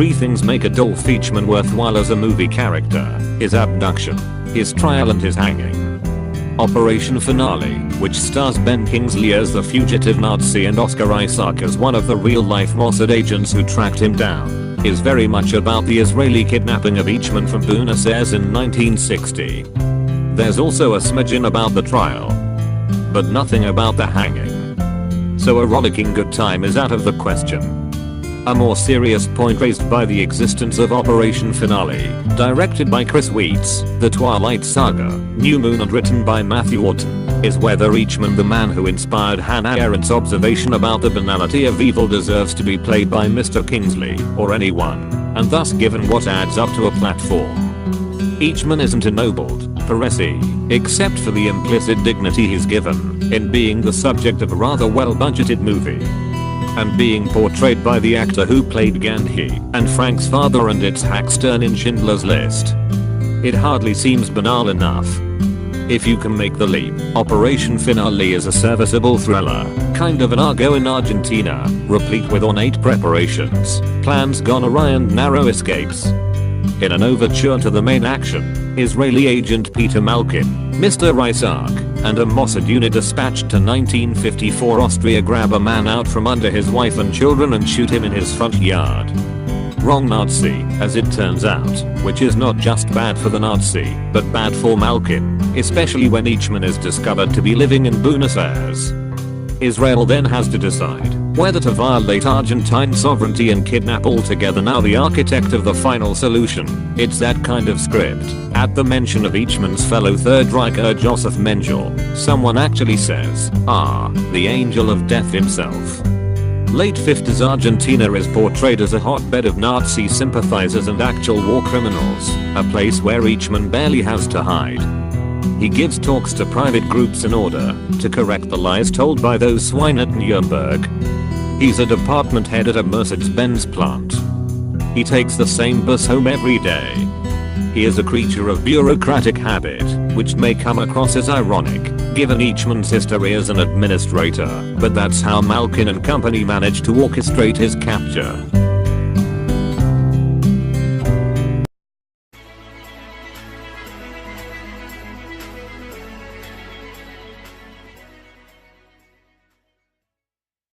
three things make Adolf Eichmann worthwhile as a movie character: his abduction, his trial, and his hanging. Operation Finale, which stars Ben Kingsley as the fugitive Nazi and Oscar Isaac as one of the real-life Mossad agents who tracked him down, is very much about the Israeli kidnapping of Eichmann from Buenos Aires in 1960. There's also a smidgen about the trial, but nothing about the hanging. So a rollicking good time is out of the question. A more serious point raised by the existence of Operation Finale, directed by Chris Weitz, The Twilight Saga, New Moon, and written by Matthew Orton, is whether Eichmann, the man who inspired Hannah Arendt's observation about the banality of evil, deserves to be played by Mr. Kingsley or anyone, and thus given what adds up to a platform. Eichmann isn't ennobled, per se, except for the implicit dignity he's given in being the subject of a rather well-budgeted movie, and being portrayed by the actor who played Gandhi and Frank's father and its Hackstern in Schindler's List. It hardly seems banal enough. If you can make the leap, Operation Finale is a serviceable thriller, kind of an Argo in Argentina, replete with ornate preparations, plans gone awry, and narrow escapes. In an overture to the main action, Israeli agent Peter Malkin, Mr. Isaac, and a Mossad unit dispatched to 1954 Austria grab a man out from under his wife and children and shoot him in his front yard. Wrong Nazi, as it turns out, which is not just bad for the Nazi, but bad for Malkin, especially when Eichmann is discovered to be living in Buenos Aires. Israel then has to decide whether to violate Argentine sovereignty and kidnap altogether. Now the architect of the final solution, it's that kind of script. At the mention of Eichmann's fellow Third Reicher Josef Mengele, someone actually says, the angel of death himself. Late 50s Argentina is portrayed as a hotbed of Nazi sympathizers and actual war criminals, a place where Eichmann barely has to hide. He gives talks to private groups in order to correct the lies told by those swine at Nuremberg. He's a department head at a Mercedes-Benz plant. He takes the same bus home every day. He is a creature of bureaucratic habit, which may come across as ironic, given Eichmann's history as an administrator, but that's how Malkin and company managed to orchestrate his capture.